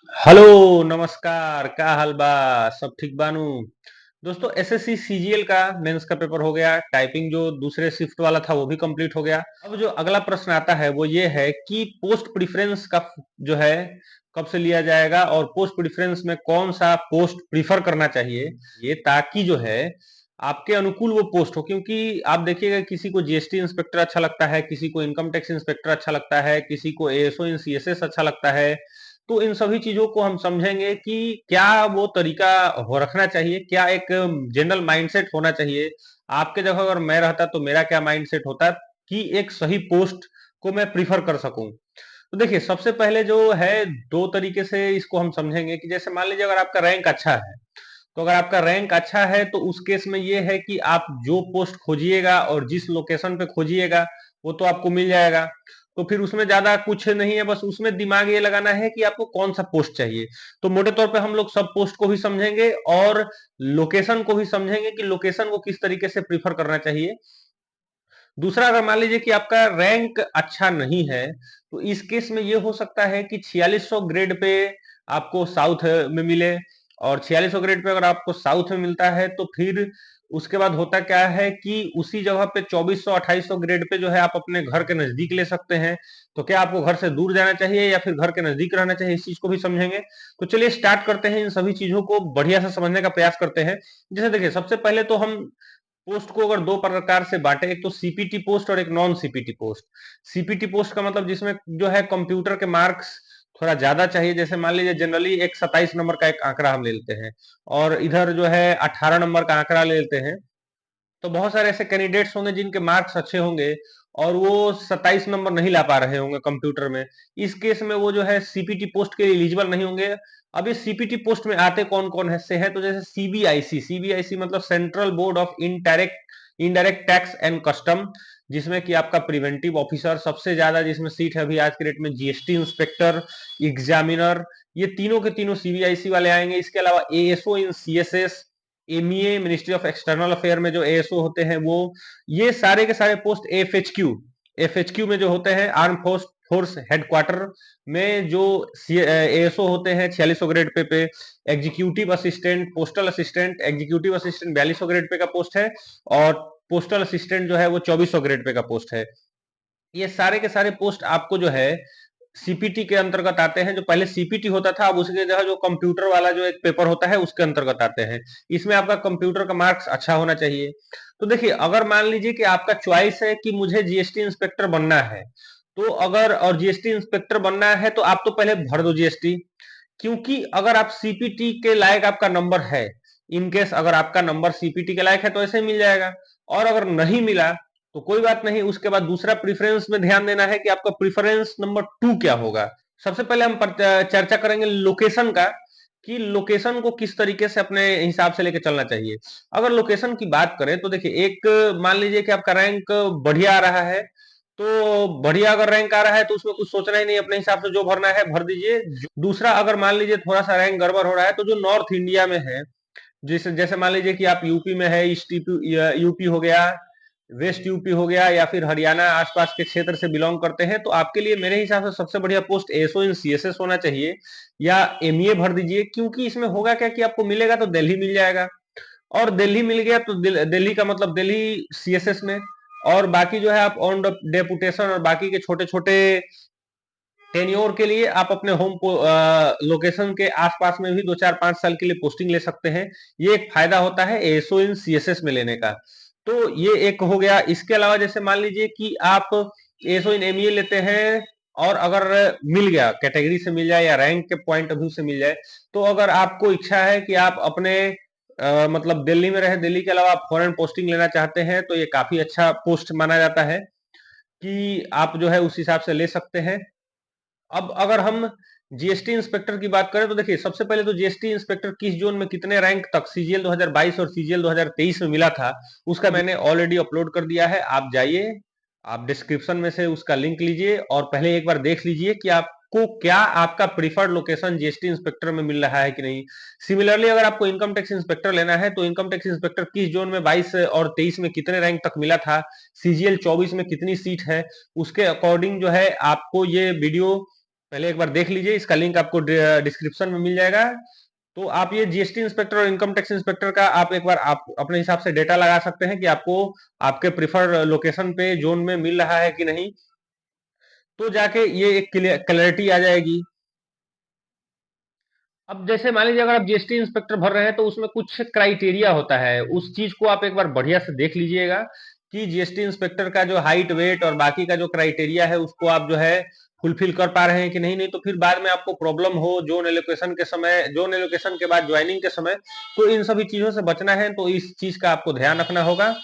Hello नमस्कार, का हाल बा? सब ठीक बानू? दोस्तों, एसएससी सीजीएल का मेंस का पेपर हो गया। टाइपिंग जो दूसरे शिफ्ट वाला था वो भी कंप्लीट हो गया। अब जो अगला प्रश्न आता है वो ये है कि पोस्ट प्रेफरेंस का जो है कब से लिया जाएगा और पोस्ट प्रेफरेंस में कौन सा पोस्ट प्रीफर करना चाहिए, ये ताकि जो है आपके अनुकूल वो पोस्ट हो। क्योंकि आप देखिएगा, किसी को जीएसटी इंस्पेक्टर अच्छा लगता है, किसी को इनकम टैक्स इंस्पेक्टर अच्छा लगता है, किसी को एएसओ इन सीएसएस अच्छा लगता है। तो इन सभी चीजों को हम समझेंगे कि क्या वो तरीका हो रखना चाहिए, क्या एक जनरल माइंडसेट होना चाहिए। आपके जगह अगर मैं रहता तो मेरा क्या माइंडसेट होता कि एक सही पोस्ट को मैं प्रीफर कर सकूं। तो देखिए, सबसे पहले जो है, दो तरीके से इसको हम समझेंगे कि जैसे मान लीजिए अगर आपका रैंक अच्छा है, तो अगर आपका रैंक अच्छा है तो उस केस में ये है कि आप जो पोस्ट खोजिएगा और जिस लोकेशन पे खोजिएगा वो तो आपको मिल जाएगा। तो फिर उसमें ज्यादा कुछ नहीं है, बस उसमें दिमाग ये लगाना है कि आपको कौन सा पोस्ट चाहिए। तो मोटे तौर पे हम लोग सब पोस्ट को भी समझेंगे और लोकेशन को भी समझेंगे कि लोकेशन को किस तरीके से प्रीफर करना चाहिए। दूसरा, अगर मान लीजिए कि आपका रैंक अच्छा नहीं है, तो इस केस में ये हो सकता है कि 4600 ग्रेड पे आपको साउथ में मिले। और 4600 ग्रेड पे अगर आपको साउथ में मिलता है तो फिर उसके बाद होता क्या है कि उसी जगह पे 2400 2800 ग्रेड पे जो है आप अपने घर के नजदीक ले सकते हैं। तो क्या आपको घर से दूर जाना चाहिए या फिर घर के नजदीक रहना चाहिए, इस चीज को भी समझेंगे। तो चलिए स्टार्ट करते हैं, इन सभी चीजों को बढ़िया से समझने का प्रयास करते हैं। जैसे देखिए, सबसे पहले तो हम पोस्ट को अगर दो प्रकार से बांटे, एक तो सीपीटी पोस्ट और एक non CPT post. CPT post का मतलब जिसमें जो है कंप्यूटर के मार्क्स थोड़ा ज्यादा चाहिए। जैसे मान लीजिए जनरली एक 27 नंबर का एक आंकड़ा हम ले लेते हैं और इधर जो है 18 नंबर का आंकड़ा ले लेते हैं। तो बहुत सारे ऐसे कैंडिडेट्स होंगे जिनके मार्क्स अच्छे होंगे और वो 27 नंबर नहीं ला पा रहे होंगे कंप्यूटर में। इस केस में वो जो है सीपीटी पोस्ट के लिए एलिजिबल नहीं होंगे। अब ये सीपीटी पोस्ट में आते कौन कौन है से है, तो जैसे सीबीआईसी। सीबीआईसी मतलब central board of indirect tax and custom, जिसमें कि आपका प्रिवेंटिव ऑफिसर सबसे ज्यादा जिसमें सीट है अभी आज के डेट में, जीएसटी इंस्पेक्टर, एग्जामिनर, ये तीनों के तीनों सीबीआईसी वाले आएंगे। इसके अलावा ASO in CSS, MEA ministry of external affair में जो एएसओ होते हैं वो, ये सारे के सारे पोस्ट एफएचक्यू में जो होते हैं, आर्म फोर्स फोर्स हेडक्वार्टर में जो एएसओ होते हैं 4600 grade pay executive assistant, postal assistant, executive assistant 4200 grade pay का पोस्ट है और पोस्टल असिस्टेंट जो है वो 2400 ग्रेड पे का पोस्ट है। ये सारे के सारे पोस्ट आपको जो है सीपीटी के अंतर्गत आते हैं। जो पहले सीपीटी होता था, अब उसके जगह जो कंप्यूटर वाला जो एक पेपर होता है उसके अंतर्गत आते हैं। इसमें आपका कंप्यूटर का मार्क्स अच्छा होना चाहिए। तो देखिए, अगर मान लीजिए कि आपका चॉइस है कि मुझे जीएसटी इंस्पेक्टर बनना है, तो अगर और जीएसटी इंस्पेक्टर बनना है तो आप तो पहले भर दो जीएसटी। क्योंकि अगर आप सीपीटी के लायक आपका नंबर है, इनकेस अगर आपका नंबर सीपीटी के लायक है तो ऐसे ही मिल जाएगा। और अगर नहीं मिला तो कोई बात नहीं, उसके बाद दूसरा प्रेफरेंस में ध्यान देना है कि आपका प्रेफरेंस नंबर 2 क्या होगा। सबसे पहले हम चर्चा करेंगे लोकेशन का, कि लोकेशन को किस तरीके से अपने हिसाब से लेके चलना चाहिए। अगर लोकेशन की बात करें तो देखिए, एक मान लीजिए कि आपका रैंक बढ़िया आ रहा है, तो बढ़िया अगर रैंक आ रहा है तो उसमें कुछ सोचना ही नहीं, अपने हिसाब से जो भरना है भर दीजिए। दूसरा, अगर मान लीजिए थोड़ा सा रैंक गड़बड़ हो रहा है, तो जो नॉर्थ इंडिया में है, जैसे जैसे मान लीजिए कि आप यूपी में है, ईस्ट यूपी हो गया, वेस्ट यूपी हो गया, या फिर हरियाणा आसपास के क्षेत्र से बिलोंग करते हैं, तो आपके लिए मेरे हिसाब से सबसे बढ़िया पोस्ट एसओ इन सीएसएस होना चाहिए, या एमईए भर दीजिए। क्योंकि इसमें होगा क्या कि आपको मिलेगा तो दिल्ली मिल जाएगा, और दिल्ली मिल गया तो दिल्ली का मतलब दिल्ली सीएसएस में। और बाकी जो है आप ऑन डेपुटेशन और बाकी के छोटे छोटे टेन्योर के लिए आप अपने होम लोकेशन के आसपास में भी 2 4 5 साल के लिए पोस्टिंग ले सकते हैं। ये एक फायदा होता है एसओ इन सीएसएस में लेने का। तो ये एक हो गया। इसके अलावा जैसे मान लीजिए कि आप एसओ इन एमईए लेते हैं और अगर मिल गया, कैटेगरी से मिल जाए या रैंक के पॉइंट ऑफ व्यू से मिल जाए, तो अगर आपको इच्छा है कि आप अपने मतलब दिल्ली में रहे, दिल्ली के अलावा आप फॉरेन पोस्टिंग लेना चाहते हैं, तो ये काफी अच्छा पोस्ट माना जाता है कि आप जो है उस हिसाब से ले सकते हैं। अब अगर हम जीएसटी इंस्पेक्टर की बात करें तो देखिए, सबसे पहले तो जीएसटी इंस्पेक्टर किस जोन में कितने रैंक तक सीजीएल 2022 और सीजीएल 2023 में मिला था, उसका मैंने ऑलरेडी अपलोड कर दिया है। आप जाइए, आप डिस्क्रिप्शन में से उसका लिंक लीजिए और पहले एक बार देख लीजिए कि आपको क्या आपका प्रीफर्ड लोकेशन जीएसटी इंस्पेक्टर में मिल रहा है कि नहीं। सिमिलरली, अगर आपको इनकम टैक्स इंस्पेक्टर लेना है तो इनकम टैक्स इंस्पेक्टर किस जोन में 22 और 23 में कितने रैंक तक मिला था, सीजीएल 24 में कितनी सीट है, उसके अकॉर्डिंग जो है आपको ये वीडियो पहले एक बार देख लीजिए, इसका लिंक आपको डिस्क्रिप्शन में मिल जाएगा। तो आप ये जीएसटी इंस्पेक्टर और इनकम टैक्स इंस्पेक्टर का आप एक बार आप अपने हिसाब से डेटा लगा सकते हैं कि आपको आपके प्रिफर लोकेशन पे जोन में मिल रहा है कि नहीं, तो जाके ये एक क्लैरिटी आ जाएगी। अब जैसे मान लीजिए अगर आप जीएसटी इंस्पेक्टर भर रहे हैं तो उसमें कुछ क्राइटेरिया होता है, उस चीज को आप एक बार बढ़िया से देख लीजिएगा कि जीएसटी इंस्पेक्टर का जो हाइट वेट और बाकी का जो क्राइटेरिया है उसको आप जो है फुलफिल कर पा रहे हैं कि नहीं, नहीं तो फिर बाद में आपको प्रॉब्लम हो जोन एलोकेशन के समय, जोन एलोकेशन के बाद ज्वाइनिंग के समय, तो इन सभी चीजों से बचना है, तो इस चीज का आपको ध्यान रखना होगा।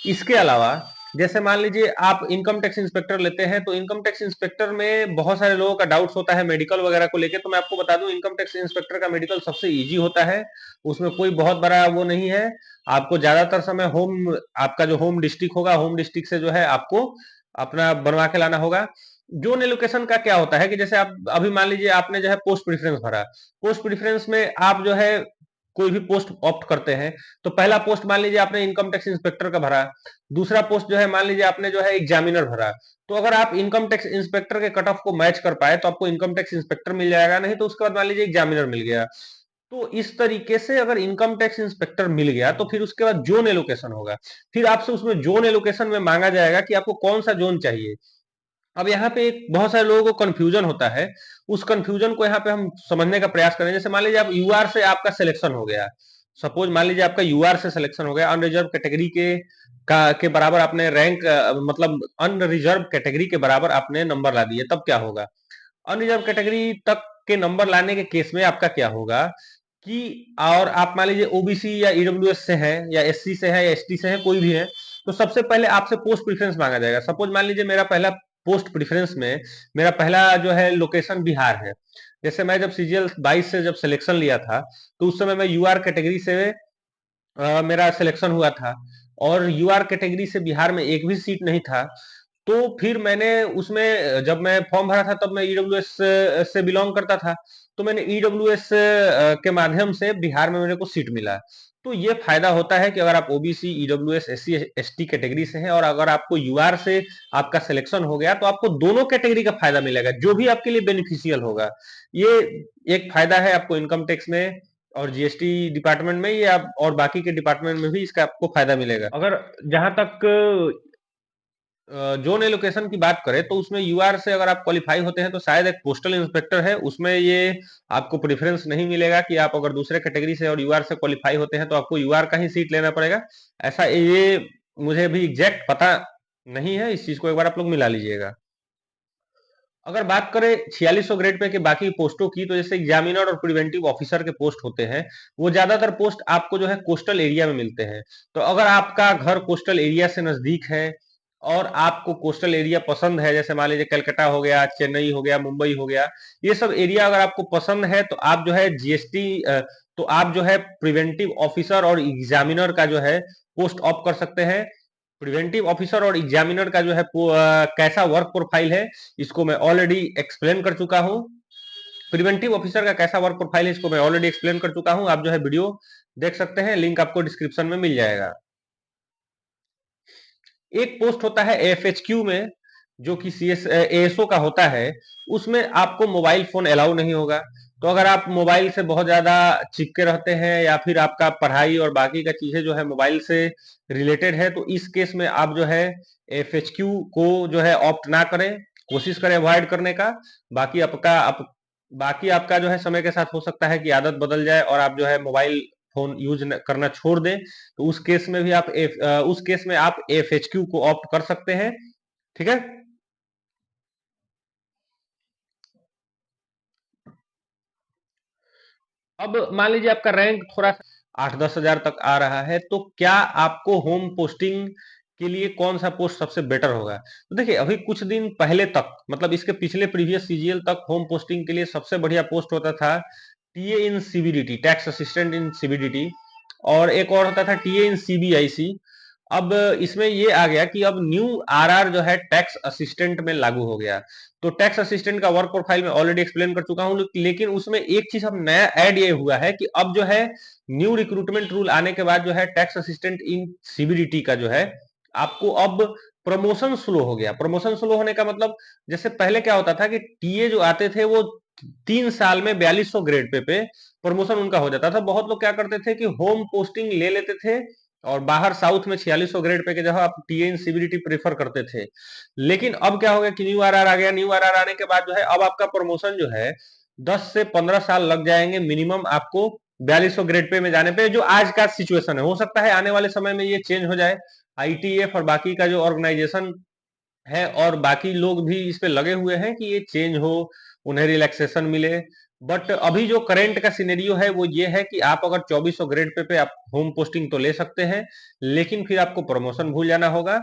इसके अलावा जैसे मान लीजिए आप इनकम टैक्स इंस्पेक्टर लेते हैं, तो इनकम टैक्स इंस्पेक्टर में बहुत सारे लोगों का डाउट्स होता है मेडिकल वगैरह को लेके, तो मैं आपको बता दूं इनकम टैक्स इंस्पेक्टर का मेडिकल सबसे इजी होता है, उसमें कोई बहुत बड़ा वो नहीं है। आपको ज्यादातर समय होम, आपका जो होम डिस्ट्रिक्ट होगा, होम डिस्ट्रिक्ट से जो है आपको अपना बनवा के लाना होगा। जोन एलोकेशन का क्या होता है कि जैसे आप अभी मान लीजिए आपने जो है पोस्ट प्रेफरेंस भरा, पोस्ट प्रेफरेंस में आप जो है कोई भी पोस्ट ऑप्ट करते हैं, तो पहला पोस्ट मान लीजिए आपने इनकम टैक्स इंस्पेक्टर का भरा, दूसरा पोस्ट जो है मान लीजिए आपने जो है एग्जामिनर भरा, तो अगर आप इनकम टैक्स इंस्पेक्टर के कट ऑफ को मैच कर पाए तो आपको इनकम टैक्स इंस्पेक्टर मिल जाएगा, नहीं तो उसके बाद मान लीजिए एग्जामिनर मिल गया। तो इस तरीके से अगर इनकम टैक्स इंस्पेक्टर मिल गया तो फिर उसके बाद जोन एलोकेशन होगा, फिर आपसे उसमें जोन एलोकेशन में मांगा जाएगा कि आपको कौन सा जोन चाहिए। अब यहाँ पे एक बहुत सारे लोगों को कंफ्यूजन होता है, उस कंफ्यूजन को यहाँ पे हम समझने का प्रयास करें। जैसे मान लीजिए आप यूआर से आपका सिलेक्शन हो गया, सपोज मान लीजिए आपका यूआर से सिलेक्शन हो गया, अनरिजर्व कैटेगरी के बराबर आपने रैंक, मतलब अनरिजर्व कैटेगरी के बराबर आपने नंबर ला दिए, तब क्या होगा? अनरिजर्व कैटेगरी तक के नंबर लाने के केस में आपका क्या होगा कि, और आप मान लीजिए ओबीसी या ईडब्ल्यूएस से है या एससी से है या एसटी से है, कोई भी है, तो सबसे पहले आपसे पोस्ट प्रेफरेंस मांगा जाएगा। सपोज मान लीजिए मेरा पहला पोस्ट प्रेफरेंस में मेरा पहला जो है लोकेशन बिहार है। जैसे मैं जब सीजीएल 22 से जब सिलेक्शन लिया था, तो उस समय मैं यूआर कैटेगरी से मेरा सिलेक्शन हुआ था, और यूआर कैटेगरी से बिहार में एक भी सीट नहीं था। तो फिर मैंने उसमें जब मैं फॉर्म भरा था तब मैं ईडब्ल्यूएस से बिलोंग करता था, तो मैंने ईडब्ल्यूएस के माध्यम से बिहार में मेरे को सीट मिला। तो ये फायदा होता है कि अगर आप OBC, EWS, SC, ST category से हैं और अगर आपको यूआर से आपका सिलेक्शन हो गया, तो आपको दोनों कैटेगरी का फायदा मिलेगा, जो भी आपके लिए बेनिफिशियल होगा। ये एक फायदा है आपको इनकम टैक्स में और जीएसटी डिपार्टमेंट में, ये आप और बाकी के डिपार्टमेंट में भी इसका आपको फायदा मिलेगा। अगर जहां तक जोन एलोकेशन की बात करें, तो उसमें यूआर से अगर आप क्वालिफाई होते हैं तो शायद एक पोस्टल इंस्पेक्टर है, उसमें ये आपको प्रेफरेंस नहीं मिलेगा कि आप अगर दूसरे कैटेगरी से और यूआर से क्वालिफाई होते हैं तो आपको यूआर का ही सीट लेना पड़ेगा। ऐसा ये मुझे भी एग्जैक्ट पता नहीं है, इस चीज को एक बार आप लोग मिला लीजिएगा। अगर बात करें 4600 ग्रेड पे के बाकी पोस्टों की, तो जैसे एग्जामिनर और प्रिवेंटिव ऑफिसर के पोस्ट होते हैं, वो ज्यादातर पोस्ट आपको जो है कोस्टल एरिया में मिलते हैं। तो अगर आपका घर कोस्टल एरिया से नजदीक है और आपको कोस्टल एरिया पसंद है, जैसे मान लीजिए कलकत्ता हो गया, चेन्नई हो गया, मुंबई हो गया, ये सब एरिया अगर आपको पसंद है, तो आप जो है जीएसटी, तो आप जो है प्रिवेंटिव ऑफिसर और एग्जामिनर का जो है पोस्ट ऑफ कर सकते हैं। प्रिवेंटिव ऑफिसर और एग्जामिनर का जो है कैसा वर्क प्रोफाइल है, इसको मैं ऑलरेडी एक्सप्लेन कर चुका हूं। प्रिवेंटिव ऑफिसर का कैसा वर्क प्रोफाइल है इसको मैं ऑलरेडी एक्सप्लेन कर चुका हूं, आप जो है वीडियो देख सकते हैं, लिंक आपको डिस्क्रिप्शन में मिल जाएगा। एक पोस्ट होता है एफएचक्यू में, जो कि सीएस एएसओ का होता है, उसमें आपको मोबाइल फोन अलाउ नहीं होगा। तो अगर आप मोबाइल से बहुत ज्यादा चिपके रहते हैं या फिर आपका पढ़ाई और बाकी का चीजें जो है मोबाइल से रिलेटेड है, तो इस केस में आप जो है एफएचक्यू को जो है ऑप्ट ना करें, कोशिश करें अवॉइड करने का। बाकी बाकी आपका जो है समय के साथ हो सकता है कि आदत बदल जाए और आप जो है मोबाइल फोन यूज करना छोड़ दें, तो उस केस में भी उस केस में आप एफएचक्यू को ऑप्ट कर सकते हैं। ठीक है। अब मान लीजिए आपका रैंक थोड़ा सा 8-10 हजार तक आ रहा है, तो क्या आपको होम पोस्टिंग के लिए कौन सा पोस्ट सबसे बेटर होगा? तो देखिए अभी कुछ दिन पहले तक, मतलब इसके पिछले प्रीवियस सीजीएल तक, होम पोस्टिंग के लिए सबसे बढ़िया पोस्ट होता था TA in CBDT, tax assistant in CBDT, और एक और होता था टीए इन सीबीआईसी। अब इसमें ये आ गया कि अब न्यू आरआर जो है टैक्स असिस्टेंट में लागू हो गया। तो टैक्स असिस्टेंट का वर्क प्रोफाइल में ऑलरेडी एक्सप्लेन कर चुका हूं, लेकिन उसमें एक चीज अब नया ऐड ये हुआ है कि अब जो है न्यू रिक्रूटमेंट रूल आने के बाद जो है टैक्स असिस्टेंट इन सीबीडीटी का जो है आपको अब प्रमोशन स्लो हो गया। प्रमोशन स्लो होने का मतलब, जैसे पहले क्या होता था कि टीए जो आते थे वो 3 साल में 4200 ग्रेड पे प्रमोशन उनका हो जाता था। बहुत लोग क्या करते थे कि होम पोस्टिंग ले लेते थे और बाहर साउथ में 4600 ग्रेड पे के जगह आप टीए इन सीबीडीटी प्रेफर करते थे। लेकिन अब क्या हो गया कि न्यू आरआर आ गया। न्यू आरआर आने के बाद जो है अब आपका प्रमोशन जो है 10 से 15 साल लग जाएंगे मिनिमम आपको 4200 ग्रेड पे में जाने पे। जो आज का सिचुएशन है, हो सकता है आने वाले समय में ये चेंज हो जाए। आईटीएफ और बाकी का जो ऑर्गेनाइजेशन है और बाकी लोग भी इस पे लगे हुए हैं कि ये चेंज हो, उन्हें रिलैक्सेशन मिले। बट अभी जो करंट का सिनेरियो है वो ये है कि आप अगर 2400 ग्रेड पे आप होम पोस्टिंग तो ले सकते हैं, लेकिन फिर आपको प्रमोशन भूल जाना होगा।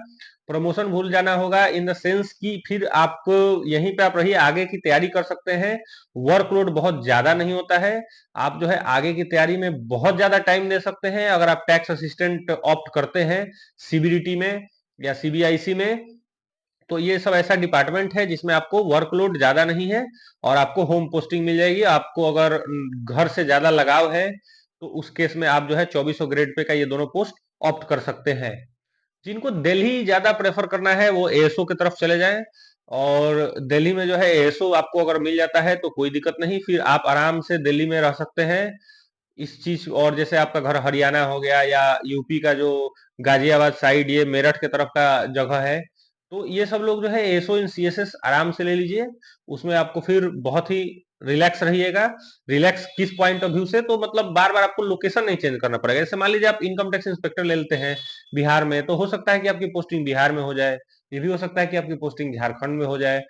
प्रमोशन भूल जाना होगा इन द सेंस कि फिर आप यहीं पे आप रहिए, आगे की तैयारी कर सकते हैं। वर्कलोड बहुत ज्यादा नहीं होता है। आप जो है आगे की तैयारी में बहुत ज्यादा टाइम दे सकते हैं अगर आप टैक्स असिस्टेंट ऑप्ट करते हैं सीबीडीटी में या सीबीआईसी में। तो ये सब ऐसा डिपार्टमेंट है जिसमें आपको वर्कलोड ज्यादा नहीं है और आपको होम पोस्टिंग मिल जाएगी। आपको अगर घर से ज्यादा लगाव है तो उस केस में आप जो है 2400 ग्रेड पे का ये दोनों पोस्ट ऑप्ट कर सकते हैं। जिनको दिल्ली ज्यादा प्रेफर करना है वो एएसओ की तरफ चले जाएं। और दिल्ली में जो है एएसओ आपको अगर मिल जाता है तो कोई दिक्कत नहीं, फिर आप आराम से दिल्ली में रह सकते हैं इस चीज। और जैसे आपका घर हरियाणा हो गया या यूपी का जो गाजियाबाद साइड, ये मेरठ के तरफ का जगह है, तो ये सब लोग जो है एसओ इन सीएसएस आराम से ले लीजिए। उसमें आपको फिर बहुत ही रिलैक्स रहिएगा। रिलैक्स किस पॉइंट ऑफ व्यू से, तो मतलब बार बार आपको लोकेशन नहीं चेंज करना पड़ेगा। जैसे मान लीजिए आप इनकम टैक्स इंस्पेक्टर ले लेते हैं बिहार में, तो हो सकता है कि आपकी पोस्टिंग बिहार में हो जाए, ये भी हो सकता है कि आपकी पोस्टिंग झारखंड में हो जाए।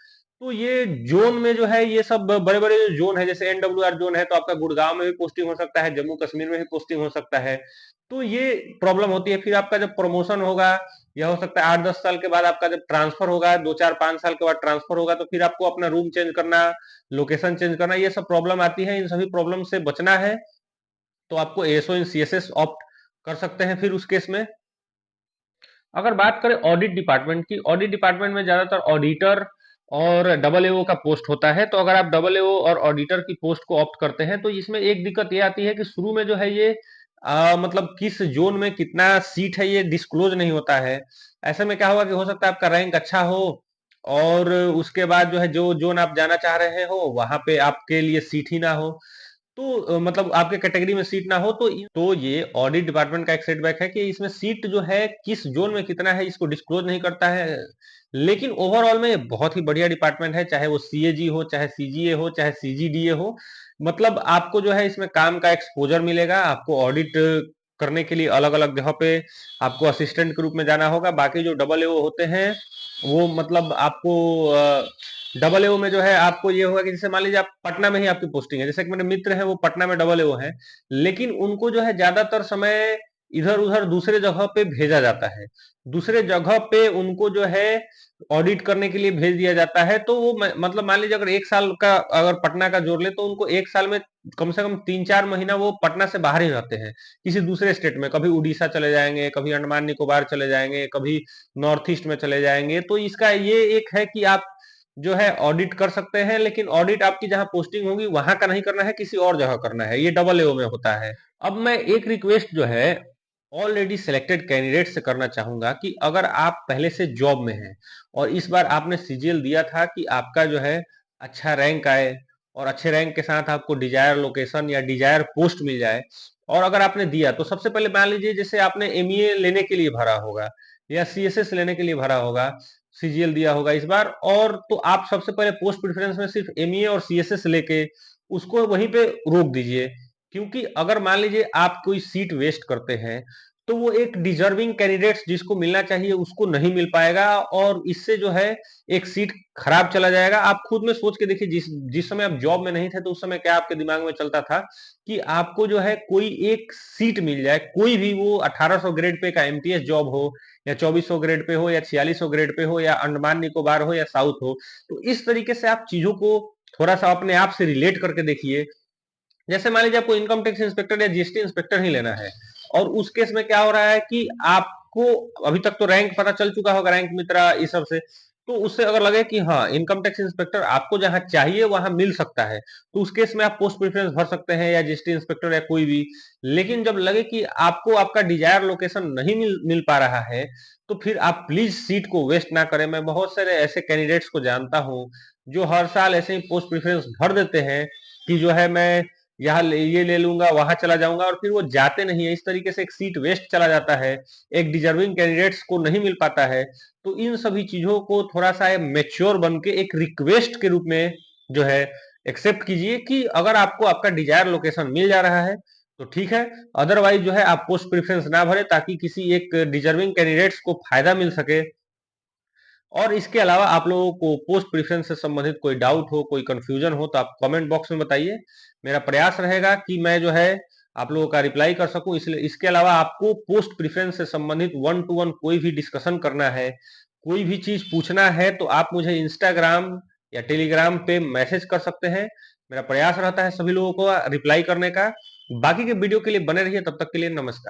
तो ये जोन में जो है ये सब बड़े बड़े जो जोन है, जैसे एनडब्ल्यूआर जोन है तो आपका गुड़गांव में भी पोस्टिंग हो सकता है, जम्मू कश्मीर में भी पोस्टिंग हो सकता है। तो ये प्रॉब्लम होती है। फिर आपका जब प्रमोशन होगा, यह हो सकता है 8-10 साल के बाद आपका जब ट्रांसफर होगा, 2-4-5 साल के बाद ट्रांसफर होगा, तो फिर आपको अपना रूम चेंज करना, लोकेशन चेंज करना, ये सब प्रॉब्लम आती है। इन सभी प्रॉब्लम से बचना है तो आपको एएसओ इन सीएसएस ऑप्ट कर सकते हैं। फिर उस केस में अगर बात करें ऑडिट डिपार्टमेंट की, ऑडिट डिपार्टमेंट में ज्यादातर ऑडिटर और डबल एओ का पोस्ट होता है। तो अगर आप डबल एओ और ऑडिटर की पोस्ट को ऑप्ट करते हैं तो इसमें एक दिक्कत ये आती है कि शुरू में जो है ये मतलब किस जोन में कितना सीट है ये डिस्क्लोज नहीं होता है। ऐसे में क्या होगा कि हो सकता है आपका रैंक अच्छा हो और उसके बाद जो है जो जोन आप जाना चाह रहे हो वहां पे आपके लिए सीट ही ना हो, तो मतलब आपके कैटेगरी में सीट ना हो। तो ये ऑडिट डिपार्टमेंट का एक सेटबैक है कि इसमें सीट जो है किस जोन में कितना है इसको डिस्क्लोज नहीं करता है। लेकिन ओवरऑल में ये बहुत ही बढ़िया डिपार्टमेंट है, चाहे वो सीएजी हो, चाहे सीजीए हो, चाहे सीजीडीए हो। मतलब आपको जो है इसमें काम का एक्सपोजर मिलेगा। आपको ऑडिट करने के लिए अलग अलग जगह पे आपको असिस्टेंट के रूप में जाना होगा। बाकी जो डबल एओ होते हैं वो मतलब आपको डबल एओ में जो है आपको ये होगा कि जैसे मान लीजिए आप पटना में ही आपकी पोस्टिंग है, जैसे कि मेरे मित्र हैं वो पटना में डबल एओ है, लेकिन उनको जो है ज्यादातर समय इधर उधर दूसरे जगह पे भेजा जाता है। दूसरे जगह पे उनको जो है ऑडिट करने के लिए भेज दिया जाता है। तो वो मतलब मान लीजिए अगर 1 साल का अगर पटना का जोड़ ले तो उनको 1 साल में कम से कम 3-4 महीना वो पटना से बाहर ही रहते हैं, किसी दूसरे स्टेट में। कभी उड़ीसा चले जाएंगे, कभी अंडमान निकोबार चले जाएंगे, कभी नॉर्थ ईस्ट में चले जाएंगे। तो इसका ये एक है कि आप जो है ऑडिट कर सकते हैं, लेकिन ऑडिट आपकी जहां पोस्टिंग होगी वहां का नहीं करना है, किसी और जगह करना है। ये डबल एओ में होता है। अब मैं एक रिक्वेस्ट जो है ऑलरेडी सिलेक्टेड कैंडिडेट से करना चाहूंगा कि अगर आप पहले से जॉब में हैं और इस बार आपने सीजीएल दिया था कि आपका जो है अच्छा रैंक आए और अच्छे रैंक के साथ आपको डिजायर लोकेशन या डिजायर पोस्ट मिल जाए, और अगर आपने दिया तो सबसे पहले मान लीजिए जैसे आपने एमईए लेने के लिए भरा होगा या सीएसएस लेने के लिए भरा होगा, सीजीएल दिया होगा इस बार, और तो आप सबसे पहले पोस्ट प्रेफरेंस में सिर्फ एमईए और सीएसएस लेके उसको वहीं पे रोक दीजिए। क्योंकि अगर मान लीजिए आप कोई सीट वेस्ट करते हैं तो वो एक डिजर्विंग कैंडिडेट्स जिसको मिलना चाहिए उसको नहीं मिल पाएगा, और इससे जो है एक सीट खराब चला जाएगा। आप खुद में सोच के देखिए, जिस जिस समय आप जॉब में नहीं थे तो उस समय क्या आपके दिमाग में चलता था कि आपको जो है कोई एक सीट मिल जाए, कोई भी वो 1800 ग्रेड पे का एमटीएस जॉब हो या 2400 ग्रेड पे हो या 4600 ग्रेड पे हो या अंडमान निकोबार हो या साउथ हो। तो इस तरीके से आप चीजों को थोड़ा सा अपने आप से रिलेट करके देखिए। जैसे मान लीजिए आपको इनकम टैक्स इंस्पेक्टर या जीएसटी इंस्पेक्टर ही लेना है, और उस केस में क्या हो रहा है कि आपको अभी तक तो रैंक पता चल चुका होगा, रैंक मित्रा इस सब से। तो उससे अगर लगे कि हाँ, इनकम टैक्स इंस्पेक्टर आपको जहाँ चाहिए वहाँ मिल सकता है, तो उस केस में आप पोस्ट प्रेफरेंस भर सकते हैं, या जीएसटी इंस्पेक्टर या कोई भी। लेकिन जब लगे कि आपको आपका डिजायर लोकेशन नहीं मिल पा रहा है, तो फिर आप प्लीज सीट को वेस्ट ना करें। मैं बहुत सारे ऐसे कैंडिडेट्स को जानता हूँ जो हर साल ऐसे ही पोस्ट प्रेफरेंस भर देते हैं कि जो है मैं यहाँ ये ले लूंगा, वहां चला जाऊंगा, और फिर वो जाते नहीं है। इस तरीके से एक सीट वेस्ट चला जाता है, एक डिजर्विंग कैंडिडेट्स को नहीं मिल पाता है। तो इन सभी चीजों को थोड़ा सा मेच्योर बन के एक रिक्वेस्ट के रूप में जो है एक्सेप्ट कीजिए कि अगर आपको आपका डिजायर लोकेशन मिल जा रहा है तो ठीक है, अदरवाइज जो है आप पोस्ट प्रेफरेंस ना भरे, ताकि किसी एक डिजर्विंग कैंडिडेट्स को फायदा मिल सके। और इसके अलावा आप लोगों को पोस्ट प्रेफरेंस से संबंधित कोई डाउट हो, कोई कंफ्यूजन हो, तो आप कमेंट बॉक्स में बताइए। मेरा प्रयास रहेगा कि मैं जो है आप लोगों का रिप्लाई कर सकूं। इसलिए इसके अलावा आपको पोस्ट प्रेफरेंस से संबंधित वन टू वन कोई भी डिस्कशन करना है, कोई भी चीज पूछना है, तो आप मुझे इंस्टाग्राम या टेलीग्राम पे मैसेज कर सकते हैं। मेरा प्रयास रहता है सभी लोगों को रिप्लाई करने का। बाकी के वीडियो के लिए बने रहिए, तब तक के लिए नमस्कार।